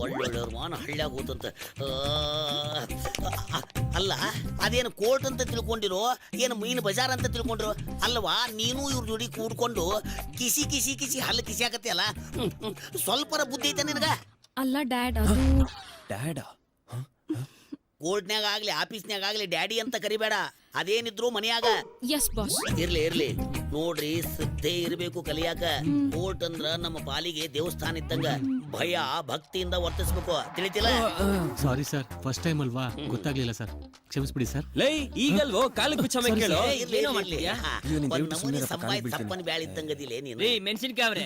ಒಳ್ಳೊಳ್ಳೆಯವ್ರ ಮಾನ ಹಳ್ಳ್ಯಾಗ ಹೋತಂತ. ಅಲ್ಲ ಅದೇನು ಕೋರ್ಟ್ ಅಂತ ತಿಳ್ಕೊಂಡಿರೋ ಏನು ಮೀನು ಬಜಾರ್ ಅಂತ ತಿಳ್ಕೊಂಡಿರೋ ಅಲ್ವಾ? ನೀನು ಇವ್ರ ಜೋಡಿ ಕೂಡ್ಕೊಂಡು ಕಿಸಿ ಕಿಸಿ ಕಿಸಿ ಹಲ್ಲು ಕಿಸಿ ಆಗತ್ತೆ ಅಲ್ಲ. ಸ್ವಲ್ಪರ ಬುದ್ಧಿ ಐತೆ ನಿನಗ? ಅಲ್ಲ ಡ್ಯಾಡ್, ಅದು ಡ್ಯಾಡಾ? ಕೋರ್ಟ್ನ್ಯಾಗ ಆಗ್ಲಿ ಆಫೀಸ್ನ್ಯಾಗ ಆಗ್ಲಿ ಡ್ಯಾಡಿ ಅಂತ ಕರಿಬೇಡ. ಅದೇನಿದ್ರು ಮನ್ಯಾಗ. Yes boss. ಇರ್ಲಿ ನೋಡ್ರಿ, ಶ್ರದ್ಧೆ ಇರ್ಬೇಕು ಕಲಿಯಾಕ. ಕೋರ್ಟ್ ಅಂದ್ರ ನಮ್ಮ ಪಾಲಿಗೆ ದೇವಸ್ಥಾನ ಇದ್ದಂಗ. ಭಯ ಭಕ್ತಿಯಿಂದ ವರ್ತಿಸ್ಬೇಕು, ತಿಳಿತಿಲ್ಲ? ಸಾರಿ ಸರ್, ಫಸ್ಟ್ ಟೈಮ್ ಅಲ್ವಾ, ಗೊತ್ತಾಗ್ಲಿಲ್ಲ ಸರ್, ಕ್ಷಮಿಸ್ಬಿಡಿ ಸರ್. ಲೈ ಈಗಲ್ವೋ ಕಾಲಕ್ಕೆ ಬಿಚ್ಚ ಕೇಳು. ತಪ್ಪನ್ ಬ್ಯಾಳಿ ಇದ್ದಂಗದಿಲ್ಲ ನೀನು. ಮೆಣಸಿನ್ಕಾಯಿ ಅವ್ರೆ,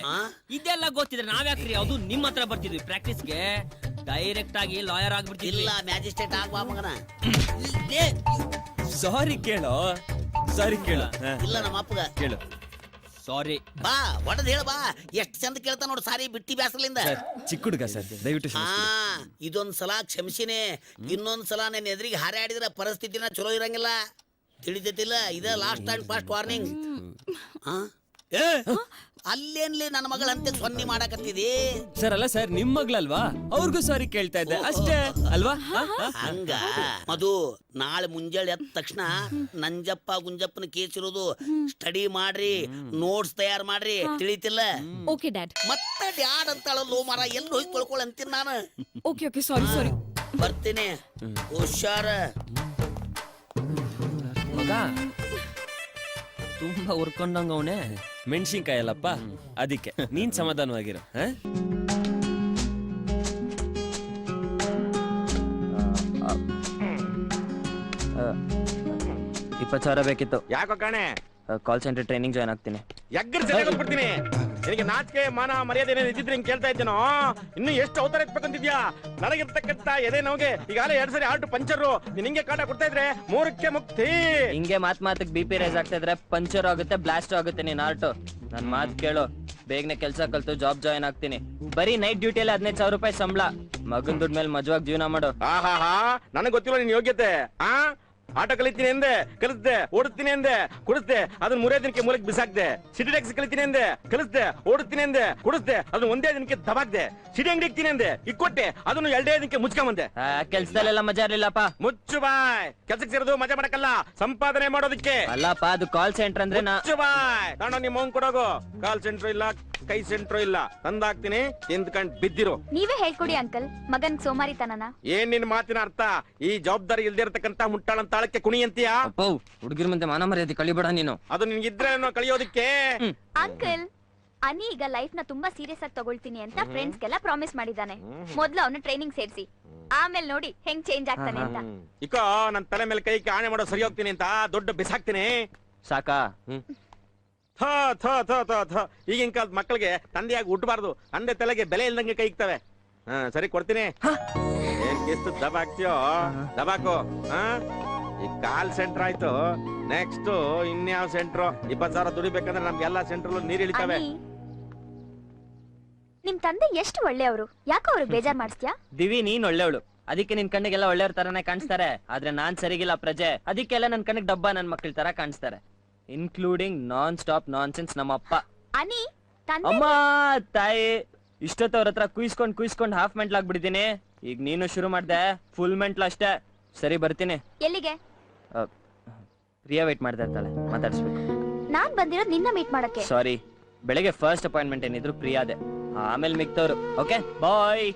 ಇದೆಲ್ಲ ಗೊತ್ತಿದ್ರೆ ನಾವ್ಯಾಕ್ರಿ ಅದು ನಿಮ್ಮ ಹತ್ರ ಬರ್ತಿದ್ವಿ ಪ್ರಾಕ್ಟೀಸ್ಗೆ. ಡೈರೆಕ್ಟ್ ಆಗಿ ಲಾಯರ್ ಆಗ್ಬಿಡ್ತಿಲ್ಲ, ಮ್ಯಾಜಿಸ್ಟ್ರೇಟ್ ಆಗ್ಬಾ ಮಗನ. ಸಾರಿ ಕೇಳೋ, ಸಾರಿ ಕೇಳು. ಇಲ್ಲ ನಮ್ಮ ಅಪ್ಪಗ ಕೇಳು. ಸಾರಿ ಬಾ, ಒಡದ್ ಹೇಳ ಬಾ. ಎಷ್ಟ್ ಚಂದ ಕೇಳ್ತಾ ನೋಡು, ಸಾರಿ ಬಿಟ್ಟಿ ಬ್ಯಾಸಲಿಂದ. ಚಿಕ್ಕ ಹುಡುಗ ಸರ್, ದಯವಿಟ್ಟು ಇದೊಂದ್ ಸಲ ಕ್ಷಮಿಸಿನೇ. ಇನ್ನೊಂದ್ ಸಲ ನನ್ನ ಎದುರಿಗೆ ಹಾರಾಡಿದ್ರೆ ಪರಿಸ್ಥಿತಿನ ಚಲೋ ಇರಂಗಿಲ್ಲ, ತಿಳಿತೈತಿಲ್ಲ? ಇದ ಲಾಸ್ಟ್ ಅಂಡ್ ಫಾಸ್ಟ್ ವಾರ್ನಿಂಗ್. ಅಲ್ಲೇನ್ಲಿ ನನ್ನ ಮಗಳ ಅಂತೆ ಸೊನ್ನೆ ಮಾಡಕತ್ತಿದಿ? ಸರ್ ಅಲ್ಲ ಸರ್, ನಿಮ್ ಮಗ್ಳಲ್ವಾ, ಅವ್ರಿಗೂ ಸಾರಿ ಕೇಳ್ತಾ ಇದ್ದೆ ಅಷ್ಟೇ ಅಲ್ವಾ? ಹಂಗ ಮಧು, ನಾಳೆ ಮುಂಜಾನೆ ಎದ್ದ ತಕ್ಷಣ ನಂಜಪ್ಪ ಗುಂಜಪ್ಪನ ಕೇಸ್ ಇರೋದು ಸ್ಟಡಿ ಮಾಡ್ರಿ, ನೋಟ್ಸ್ ತಯಾರು ಮಾಡ್ರಿ, ತಿಳಿತಿಲ್ಲ? Okay dad. ಮತ್ತೆ ಡ್ಯಾಡ್ ಅಂತಾಳಲ್ಲೋ ಮರ, ಎಲ್ಲಿ ಹೋಗಿ ತೊಳ್ಕೊಳ ಅಂತೀನಿ ನಾನು. Okay sorry. ಬರ್ತೀನಿ, ಹುಷಾರ. ಮಗ ತುಂಬಾ ಉರ್ಕೊಂಡಂಗ ಅವನೇ. ಮೆಣಸಿನ್ಕಾಯಿ ಅಲ್ಲಪ್ಪ, ಅದಕ್ಕೆ ನೀನ್ ಸಮಾಧಾನವಾಗಿರು. 20,000 ಬೇಕಿತ್ತು. ಯಾಕೋ ಕಾಣೆ? ಕಾಲ್ ಸೆಂಟರ್ ಟ್ರೈನಿಂಗ್ ಜಾಯ್ನ್ ಆಗ್ತೀನಿ. ಬಿಡ್ತೀನಿ. ನಿನಗೆ ನಾಚಿಕೆ ಮಾನ ಮರ್ಯಾದೆ ಏನೇನು ಇದ್ದಿದ್ರೆ ಹಿಂಗೆ ಕೇಳ್ತಾ ಇದ್ದೇನೋ? ಇನ್ನು ಎಷ್ಟು ಅವತಾರ ಎತ್ಬೇಕಂತಿದ್ಯಾ? ನನಗಿರ್ತಕ್ಕಂತ ಎದೆ ನೋಗೆ ಈಗಾಗಲೇ 2 ಸರಿ ಆಟು ಪಂಚರು. ನೀನ್ ಹಿಂಗೆ ಕಾಟ ಕೊಡ್ತಾ ಇದ್ರೆ 3ಕ್ಕೆ ಮುಕ್ತಿ. ಹಿಂಗೆ ಮಾತಿಗೆ BP ರೈಸ್ ಆಗ್ತಾ ಇದ್ರೆ ಪಂಚರ್ ಆಗುತ್ತೆ, ಬ್ಲಾಸ್ಟ್ ಆಗುತ್ತೆ ನೀನ್ ಆರ್ಟು. ನನ್ ಮಾತು ಕೇಳು, ಬೇಗನೆ ಕೆಲಸ ಕಲ್ತು ಜಾಬ್ ಜಾಯ್ನ್ ಆಗ್ತೀನಿ. ಬರೀ ನೈಟ್ ಡ್ಯೂಟಿಯಲ್ಲಿ 15,000 ರೂಪಾಯಿ ಸಂಬಳ. ಮಗನ್ ದುಡ್ಡು ಮೇಲೆ ಮಜವಾಗಿ ಜೀವನ ಮಾಡು. ನನಗೆ ಗೊತ್ತಿಲ್ಲ ನಿನ್ ಯೋಗ್ಯತೆ. ಆಟೋ ಕಲಿತೀನಿ ಎಂದೆ, ಕಲಿಸ್ದೆ. ಓಡಿಸ್ತೀನಿ ಎಂದೆ, ಕುಡಿಸ್ದೆ. ಅದನ್ನ 3 ದಿನಕ್ಕೆ ಮೂಲಕ್ಕೆ ಬಿಸಾಕ್ದೆ. ಸಿಟಿ ಟ್ಯಾಕ್ಸಿ ಕಲಿತೀನಿ ಎಂದೆ, ಕಲಿಸ್ದೆ. ಓಡಿಸ್ತೀನಿ ಎಂದೆ, ಕುಡಿಸ್ದೆ. ಅದನ್ನ 1 ದಿನಕ್ಕೆ ದಬಾಕ್ದೆ. ಸಿಟಿ ಅಂಗಡಿ ಇಕ್ತೀನಿ ಎಂದೆ, ಇಕ್ಕೊಟ್ಟೆ. ಅದನ್ನು 2 ದಿನಕ್ಕೆ ಮುಚ್ಕೊಂಬಂದೆ. ಕೆಲ್ಸದಲ್ಲೆಲ್ಲ ಮಜಾ ಇರ್ಲಿಲ್ಲಪ್ಪ. ಮುಚ್ಚು ಬಾಯ್. ಕೆಲ್ಸಕ್ಕೆ ಸೇರೋದು ಮಜಾ ಮಾಡಕ್ಕಲ್ಲ, ಸಂಪಾದನೆ ಮಾಡೋದಕ್ಕೆ. ಅಲ್ಲಪ್ಪ, ಅದು ಕಾಲ್ ಸೆಂಟರ್ ಅಂದ್ರೆ ಮುಚ್ಚು ಬಾಯ್. ತಾಂಡ ನಿಮ್ಮ ಮೌನ್ ಕೊಡೋಗು. ಕಾಲ್ ಸೆಂಟ್ರ್ ಇಲ್ಲ, ಕೈ ಸೆಂಟ್ರು ಇಲ್ಲ. ತಂದಾಕ್ತೀನಿ, ತಿಂದ್ಕಂಡ್ ಬಿದ್ದಿರು. ನೀವೇ ಹೇಳ್ಕೊಡಿ ಅಂಕಲ್, ಮಗನ್ ಸೋಮಾರಿತನನ. ಏನ್ ನಿನ್ ಮಾತಿನ ಅರ್ಥ? ಈ ಜವಾಬ್ದಾರಿ ಇಲ್ದಿರತಕ್ಕಂತ ಮುಟ್ಟಾಳಂತ ತಾಳಕ್ಕೆ ಕುಣಿ ಅಂತೀಯಾ? ಹುಡುಗಿರ ಮುಂದೆ ಮಾನ ಮರ್ಯಾದೆ ಕಳಿಬೇಡ ನೀನು. ಅದು ನಿನ್ಗಿದ್ರೆ ಕಳಿಯೋದಿಕ್ಕೆ. ಅಂಕಲ್, ಅನಿ ಈಗ ಲೈಫ್ ನ ತುಂಬಾ ಸೀರಿಯಸ್ ಆಗಿ ತಗೊಳ್ತೀನಿ ಅಂತ ಫ್ರೆಂಡ್ಸ್ ಗೆಲ್ಲ ಪ್ರಾಮಿಸ್ ಮಾಡಿದಾನೆ. ಮೊದ್ಲು ಅವನ ಟ್ರೈನಿಂಗ್ ಸೇರಿಸಿ, ಆಮೇಲೆ ನೋಡಿ ಹೆಂಗ್ ಚೇಂಜ್ ಆಗ್ತಾನೆ ಅಂತ. ಇಕೋ, ನನ್ ತಲೆ ಮೇಲೆ ಕೈ ಆಣೆ ಮಾಡೋ ಸರಿ ಹೋಗ್ತೀನಿ ಅಂತ ದೊಡ್ಡ ಬಿಸಾಕ್ತೀನಿ. ಸಾಕಾ? ಈಗಿನ ಕಾಲದ ಮಕ್ಕಳಿಗೆ ತಂದೆಯಾಗಿ ಹುಟ್ಟಬಾರ್ದು. ತಂದೆ ತಲೆಗೆ ಬೆಲೆ ಇಲ್ದಂಗೆ ಕೈ ಇಕ್ತವೆ. ಸರಿ, ಕೊಡ್ತೀನಿ. ಏನ್ ಎಷ್ಟು ದಬಾಕ್ತಿಯೋ ದಬಾಕು. ಈ ಕಾಲ್ ಸೆಂಟರ್ ಆಯ್ತು, ನೆಕ್ಸ್ಟ್ ಇನ್ಯಾವ ಸೆಂಟ್ರು? 20,000 ದುಡಿಬೇಕಂದ್ರೆ ನಮ್ಗೆಲ್ಲಾ ಸೆಂಟ್ರಲ್ಲೂ ನೀರ್ ಇಳಿತಾವೆ. ನಿಮ್ ತಂದೆ ಎಷ್ಟು ಒಳ್ಳೆಯವರು, ಯಾಕೋ ಅವ್ರಿಗೆ ಬೇಜಾರ್ ಮಾಡಿಸ್ತೀಯಾ? ದಿವಿ, ನೀನ್ ಒಳ್ಳೆವಳು, ಅದಕ್ಕೆ ನಿನ್ ಕಣ್ಣಿಗೆಲ್ಲ ಒಳ್ಳೆಯವ್ರ ತರಾನೇ ಕಾಣಿಸ್ತಾರೆ. ಆದ್ರೆ ನಾನ್ ಸರಿಗಿಲ್ಲ ಪ್ರಜೆ, ಅದಕ್ಕೆಲ್ಲ ನನ್ ಕಣ್ಣಿಗೆ ಡಬ್ಬ ನನ್ ಮಕ್ಳ ತರ ಕಾಣಿಸ್ತಾರೆ. ಇನ್ಕ್ಲೂಡಿಂಗ್ ನಾನ್ ಸ್ಟಾಪ್ ನಾನ್ಸೆನ್ಸ್ ನಮ್ಮಪ್ಪ. ಅನಿ, ಅಮ್ಮ ತಾಯಿ, ಇಷ್ಟೊತ್ತವ್ರ ಹತ್ರ ಕುಯ್ಸ್ಕೊಂಡ್ ಹಾಫ್ ಮೆಂಟ್ಲ್ ಆಗ್ಬಿಟ್ಟಿದೀನಿ. ಈಗ ನೀನು ಶುರು ಮಾಡ್ದೆ, ಫುಲ್ ಮೆಂಟ್ಲ್ ಅಷ್ಟೇ. ಸರಿ, ಬರ್ತೀನಿ. ಎಲ್ಲಿಗೆ? ಪ್ರಿಯಾ ವೇಟ್ ಮಾಡ್ತಾ ಇರ್ತಾಳೆ, ಮಾತಾಡಿಸ್ಬೇಕು. ನಾನ್ ಬಂದಿರೋದು ನಿನ್ನ ಮೀಟ್ ಮಾಡಕ್ಕೆ. ಸಾರಿ, ಬೆಳಗ್ಗೆ ಫಸ್ಟ್ ಅಪಾಯಿಂಟ್ಮೆಂಟ್ ಏನಿದ್ರು ಪ್ರಿಯಾದೆ, ಆಮೇಲೆ ಮಿಕ್ತವ್ರು. Okay bye.